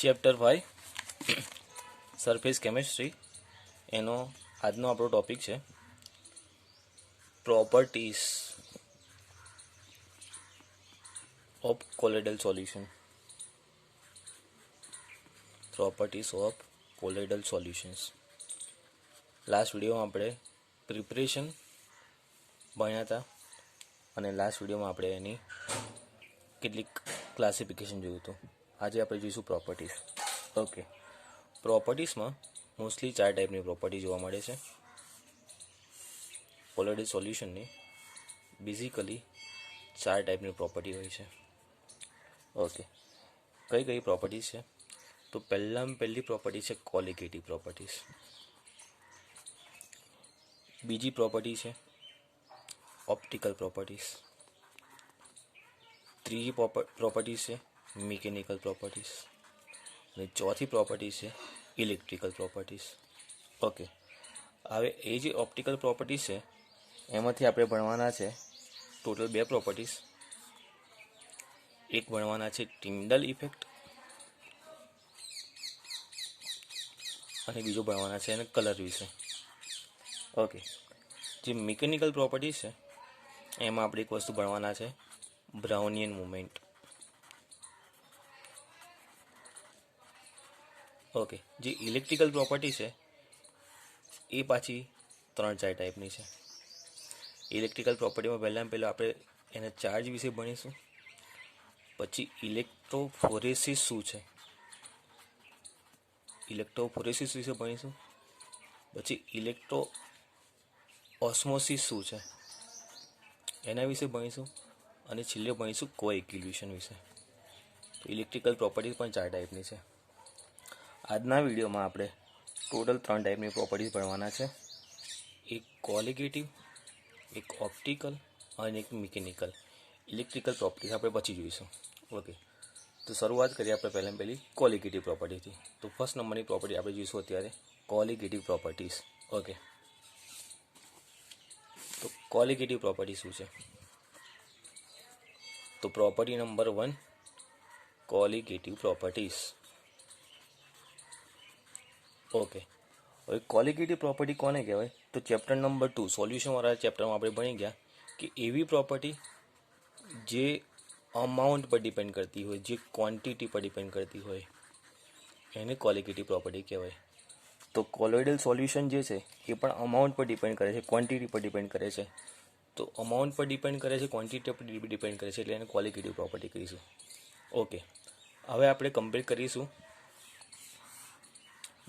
Chapter 5 surface chemistry એનો આજનો આપણો ટોપિક છે properties of colloidal solution. Properties of colloidal solutions. Last વિડીયોમાં આપણે પ્રિપરેશન ભણ્યા હતા અને લાસ્ટ વિડીયોમાં આપણે એની કેટલીક ક્લાસિફિકેશન જોયું હતું. આજે આપણે જોઈશું પ્રોપર્ટીઝ. ઓકે, પ્રોપર્ટીઝમાં મોસ્ટલી 4 ટાઈપની પ્રોપર્ટી જોવા મળે છે કોલોઇડલ સોલ્યુશનની. બેઝિકલી 4 ટાઈપની પ્રોપર્ટી હોય છે. ઓકે, કઈ કઈ પ્રોપર્ટીઝ છે? તો પહેલી પ્રોપર્ટી છે કોલિગેટિવ પ્રોપર્ટીઝ. બીજી પ્રોપર્ટી છે ઓપ્ટિકલ પ્રોપર્ટીઝ. ત્રીજી પ્રોપર્ટી છે મિકેનિકલ પ્રોપર્ટીઝ અને ચોથી પ્રોપર્ટી છે ઇલેક્ટ્રિકલ પ્રોપર્ટીઝ. ઓકે, હવે એ જે ઓપ્ટિકલ પ્રોપર્ટીઝ છે એમાંથી આપણે ભણવાના છે ટોટલ 2 પ્રોપર્ટીઝ. એક ભણવાના છે ટિન્ડલ ઇફેક્ટ અને બીજો ભણવાના છે એને કલર વિશે. ઓકે, જે મિકેનિકલ પ્રોપર્ટીઝ છે એમાં આપણે એક વસ્તુ ભણવાના છે બ્રાઉનિયન મુવમેન્ટ. ઓકે, જે ઇલેક્ટ્રિકલ પ્રોપર્ટી છે એ પાછી 3-4 ટાઈપની છે. ઇલેક્ટ્રિકલ પ્રોપર્ટીમાં પહેલાં આપણે એના ચાર્જ વિશે ભણીશું. પછી ઇલેક્ટ્રોફોરેસિસ શું છે, ઇલેક્ટ્રોફોરેસિસ વિશે ભણીશું. પછી ઇલેક્ટ્રો ઓસ્મોસિસ શું છે એના વિશે ભણીશું અને છેલ્લે ભણીશું કોએગ્યુલેશન વિશે. તો ઇલેક્ટ્રિકલ પ્રોપર્ટીઝ પણ 4 ટાઈપની છે. આજના વિડીયોમાં આપણે ટોટલ 3 ટાઈપની પ્રોપર્ટીઝ ભણવાના છે. એક કોલિગેટિવ, એક ઓપ્ટિકલ અને એક મિકેનિકલ. ઇલેક્ટ્રિકલ પ્રોપર્ટીઝ આપણે પછી જોઈશું. ઓકે, તો શરૂઆત કરીએ આપણે પહેલી કોલિગેટિવ પ્રોપર્ટીથી. તો ફર્સ્ટ નંબરની પ્રોપર્ટી આપણે જોઈશું અત્યારે કોલિગેટિવ પ્રોપર્ટીઝ. ઓકે, તો કોલિગેટિવ પ્રોપર્ટી શું છે? તો property number 1 colligative properties. Okay, હવે કોલિગેટિવ પ્રોપર્ટી કોને કહેવાય? તો ચેપ્ટર નંબર 2 સોલ્યુશનવાળા ચેપ્ટરમાં આપણે ભણી ગયા કે એવી પ્રોપર્ટી જે અમાઉન્ટ પર ડિપેન્ડ કરતી હોય, જે ક્વોન્ટિટી પર ડિપેન્ડ કરતી હોય એને કોલિગેટિવ પ્રોપર્ટી કહેવાય. તો કોલોઇડલ સોલ્યુશન જે છે એ પણ અમાઉન્ટ પર ડિપેન્ડ કરે છે, ક્વોન્ટિટી પર ડિપેન્ડ કરે છે. તો અમાઉન્ટ પર ડિપેન્ડ કરે છે, ક્વોન્ટિટી પર ડિપેન્ડ કરે છે, એટલે એને કોલિગેટિવ પ્રોપર્ટી કહીશું. ઓકે, હવે આપણે કમ્પેર કરીશું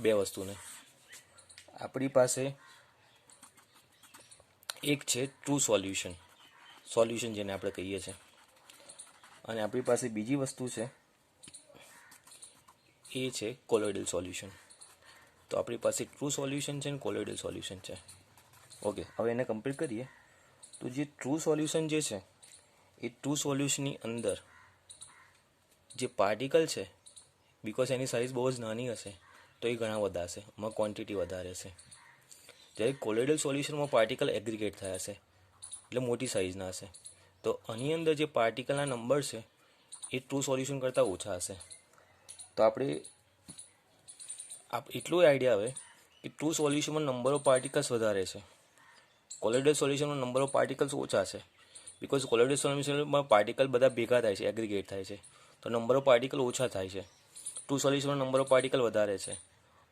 2 વસ્તુને. આપણી પાસે એક છે ટ્રુ સોલ્યુશન જેને આપણે કહીએ છીએ, અને આપણી પાસે બીજી વસ્તુ છે એ છે કોલોઇડલ સોલ્યુશન. તો આપણી પાસે ટ્રુ સોલ્યુશન છે અને કોલોઇડલ સોલ્યુશન છે. ઓકે, હવે એને કમ્પેર કરીએ. તો જે ટ્રુ સોલ્યુશન જે છે એ ટ્રુ સોલ્યુશનની અંદર જે પાર્ટિકલ છે, બિકોઝ એની સાઇઝ બહુ જ નાની હશે તો એ ઘણા બધા હશે, એમાં ક્વોન્ટિટી વધારે હશે. જ્યારે કોલોઇડલ સોલ્યુશનમાં પાર્ટિકલ એગ્રીગેટ થયા હશે એટલે મોટી સાઇઝના હશે. તો આની અંદર જે પાર્ટિકલના નંબર છે એ ટ્રુ સોલ્યુશન કરતાં ઓછા હશે. તો આપણે એટલું આઈડિયા આવે કે ટ્રુ સોલ્યુશનમાં નંબર ઓફ પાર્ટિકલ્સ વધારે છે, કોલોઇડલ સોલ્યુશનમાં નંબર ઓફ પાર્ટિકલ્સ ઓછા છે. બિકોઝ કોલોઇડલ સોલ્યુશનમાં પાર્ટિકલ બધા ભેગા થાય છે, એગ્રીગેટ થાય છે, તો નંબર ઓફ પાર્ટિકલ ઓછા થાય છે. ટ્રુ સોલ્યુશનમાં નંબર ઓફ પાર્ટિકલ વધારે છે.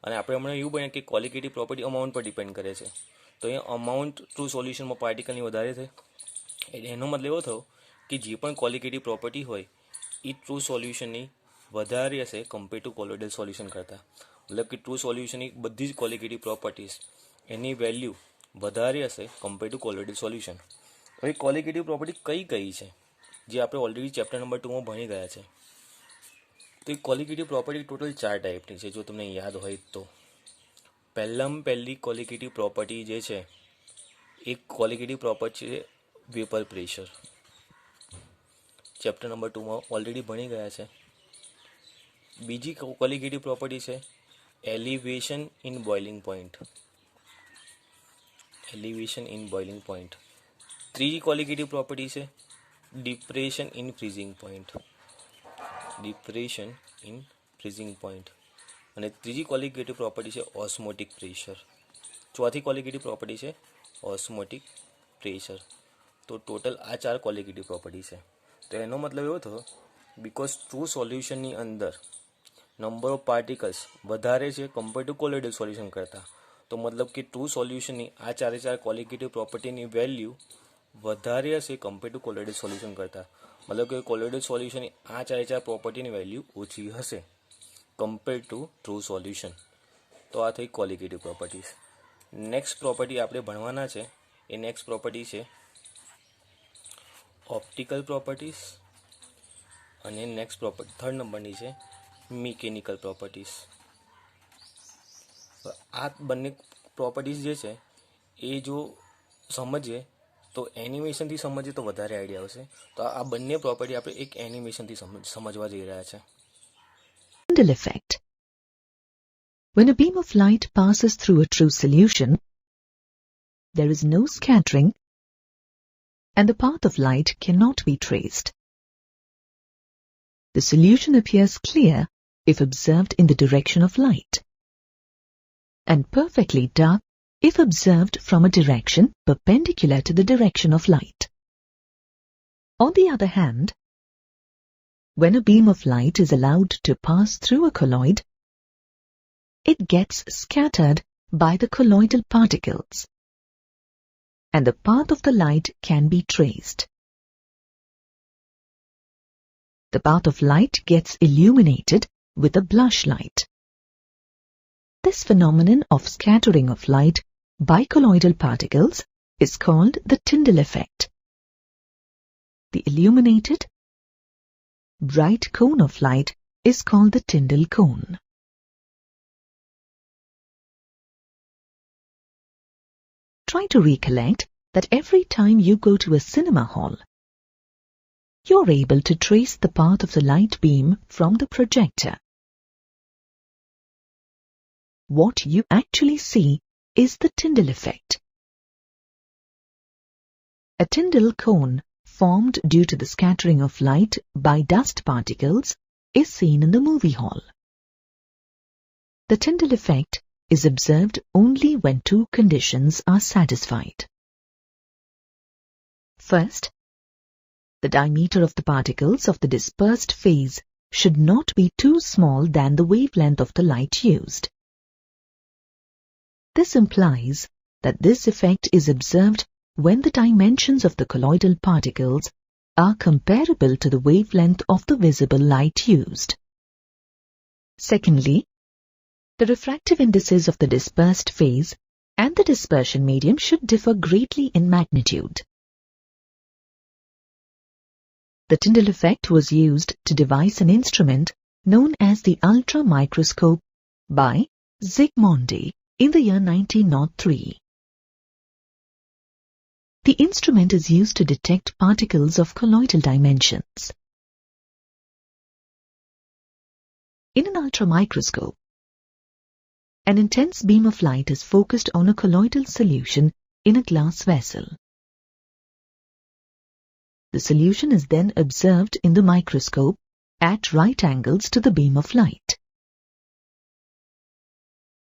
અને આપણે હમણાં એવું બન્યા કે કોલિગેટિવ પ્રોપર્ટી અમાઉન્ટ પર ડિપેન્ડ કરે છે. તો એ અમાઉન્ટ ટ્રુ સોલ્યુશનમાં પાર્ટિકલની વધારે છે. એનો મતલબ એવો થયો કે જે પણ કોલિગેટિવ પ્રોપર્ટી હોય એ ટ્રુ સોલ્યુશનની વધારે હશે કમ્પેર ટુ કોલોઇડલ સોલ્યુશન કરતાં. મતલબ કે ટ્રુ સોલ્યુશનની બધી જ કોલિગેટિવ પ્રોપર્ટીઝ એની વેલ્યુ વધારે હશે કમ્પેર ટુ કોલોઇડલ સોલ્યુશન. હવે કોલિગેટિવ પ્રોપર્ટી કઈ છે જે આપણે ઓલરેડી ચેપ્ટર નંબર 2માં ભણી ગયા છે. તો એ કોલિગેટિવ પ્રોપર્ટી ટોટલ 4 ટાઈપની છે, જો તમને યાદ હોય તો. પહેલી કોલિગેટિવ પ્રોપર્ટી જે છે એક કોલિગેટિવ પ્રોપર્ટી છે વેપર પ્રેશર. ચેપ્ટર નંબર 2માં ઓલરેડી ભણી ગયા છે. બીજી કોલિગેટિવ પ્રોપર્ટી છે એલિવેશન ઇન બોઇલિંગ પોઈન્ટ. ત્રીજી કોલિગેટિવ પ્રોપર્ટી છે depression in freezing point. Freezing point. અને ત્રીજી ક્વોલિટેટિવ પ્રોપર્ટી છે ઓસ્મોટિક પ્રેશર. ચોથી ક્વોલિટેટિવ પ્રોપર્ટી છે ઓસ્મોટિક પ્રેશર. તો ટોટલ આ 4 ક્વોલિટેટિવ પ્રોપર્ટી છે. તો એનો મતલબ એવો થયો બિકોઝ ટ્રુ સોલ્યુશનની અંદર નંબર ઓફ પાર્ટિકલ્સ વધારે છે કમ્પેર ટુ કોલોઇડલ સોલ્યુશન કરતાં. તો મતલબ કે ટ્રુ સોલ્યુશનની આ 4 ક્વોલિટેટિવ પ્રોપર્ટીની વેલ્યુ વધારે હશે કમ્પેર ટુ કોલોઇડલ સોલ્યુશન કરતાં. મતલબ કે કોલોઇડલ સોલ્યુશનની આ 4 પ્રોપર્ટીની વેલ્યુ ઓછી હશે કમ્પેર ટુ ટ્રુ સોલ્યુશન. તો આ થઈ ક્વોલિટેટિવ પ્રોપર્ટીઝ. નેક્સ્ટ પ્રોપર્ટી આપણે ભણવાના છે એ નેક્સ્ટ પ્રોપર્ટી છે ઓપ્ટિકલ પ્રોપર્ટીઝ. અને નેક્સ્ટ પ્રોપર્ટી 3rd નંબરની છે મિકેનિકલ પ્રોપર્ટીઝ. આ બંને પ્રોપર્ટીઝ જે છે એ જો સમજીએ તો એનિમેશનથી સમજીએ તો વધારે આઈડિયા આવશે. તો આ બંને પ્રોપર્ટી આપણે એક એનિમેશનથી સમજવા જઈ રહ્યા છે. Tyndall effect. When a beam of light passes through a true solution, there is no scattering and the path of light cannot be traced. The solution appears clear if observed in the direction of light, and perfectly dark if observed from a direction perpendicular to the direction of light. On the other hand, when a beam of light is allowed to pass through a colloid, it gets scattered by the colloidal particles, and the path of the light can be traced. The path of light gets illuminated with a blush light. This phenomenon of scattering of light by colloidal particles is called the Tyndall effect. The illuminated, bright cone of light is called the Tyndall cone. Try to recollect that every time you go to a cinema hall, you're able to trace the path of the light beam from the projector. What you actually see is the Tyndall effect. A Tyndall cone formed due to the scattering of light by dust particles is seen in the movie hall. The Tyndall effect is observed only when 2 conditions are satisfied. First, the diameter of the particles of the dispersed phase should not be too small than the wavelength of the light used. This implies that this effect is observed when the dimensions of the colloidal particles are comparable to the wavelength of the visible light used. Secondly, the refractive indices of the dispersed phase and the dispersion medium should differ greatly in magnitude. The Tyndall effect was used to devise an instrument known as the ultramicroscope by Zsigmondy in the year 1903. The instrument is used to detect particles of colloidal dimensions. In an ultramicroscope, an intense beam of light is focused on a colloidal solution in a glass vessel. The solution is then observed in the microscope at right angles to the beam of light.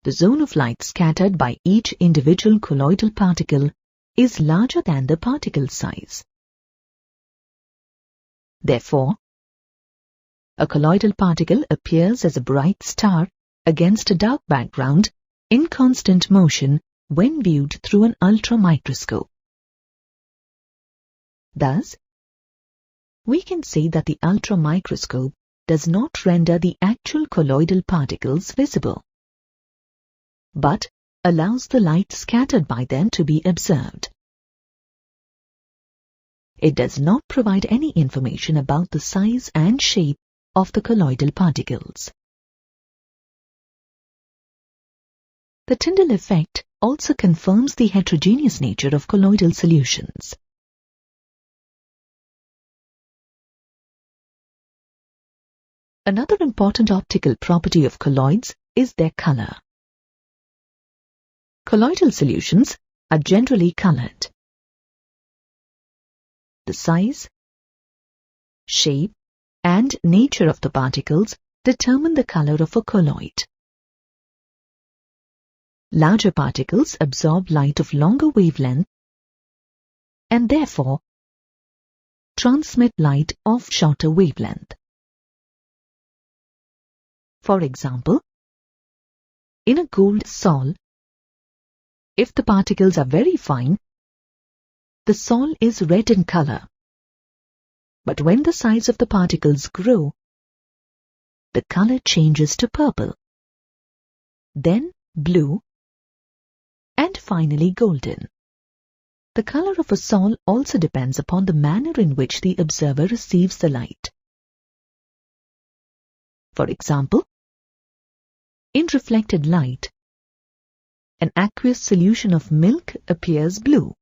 The zone of light scattered by each individual colloidal particle is larger than the particle size. Therefore, a colloidal particle appears as a bright star against a dark background in constant motion when viewed through an ultramicroscope. Thus, we can say that the ultramicroscope does not render the actual colloidal particles visible, but allows the light scattered by them to be observed. It does not provide any information about the size and shape of the colloidal particles. The Tyndall effect also confirms the heterogeneous nature of colloidal solutions. Another important optical property of colloids is their color. Colloidal solutions are generally colored. The size, shape, and nature of the particles determine the color of a colloid. Larger particles absorb light of longer wavelength and therefore transmit light of shorter wavelength. For example, in a gold sol, if the particles are very fine, the sol is red in color. But when the size of the particles grow, the color changes to purple, then blue, and finally golden. The color of a sol also depends upon the manner in which the observer receives the light. For example, in reflected light, an aqueous solution of milk appears blue,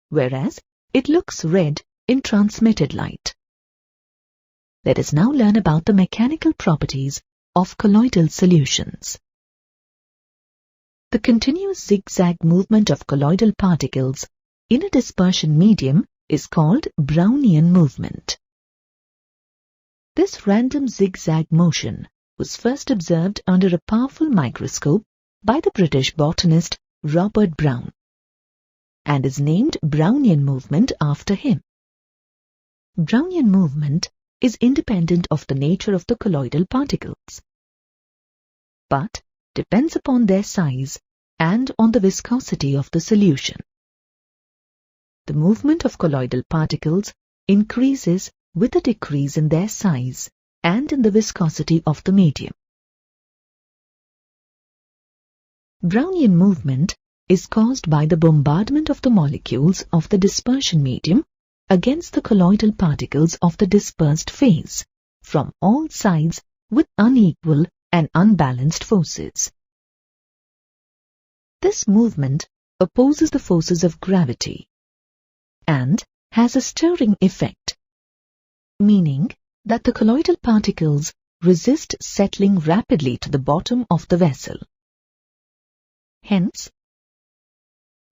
whereas it looks red in transmitted light. Let us now learn about the mechanical properties of colloidal solutions. The continuous zigzag movement of colloidal particles in a dispersion medium is called Brownian movement. This random zigzag motion was first observed under a powerful microscope by the British botanist Robert Brown and is named Brownian movement after him. Brownian movement is independent of the nature of the colloidal particles, but depends upon their size and on the viscosity of the solution. The movement of colloidal particles increases with a decrease in their size and in the viscosity of the medium. Brownian movement is caused by the bombardment of the molecules of the dispersion medium against the colloidal particles of the dispersed phase from all sides with unequal and unbalanced forces. This movement opposes the forces of gravity and has a stirring effect, meaning that the colloidal particles resist settling rapidly to the bottom of the vessel. Hence,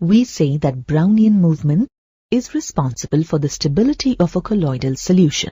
we say that Brownian movement is responsible for the stability of a colloidal solution.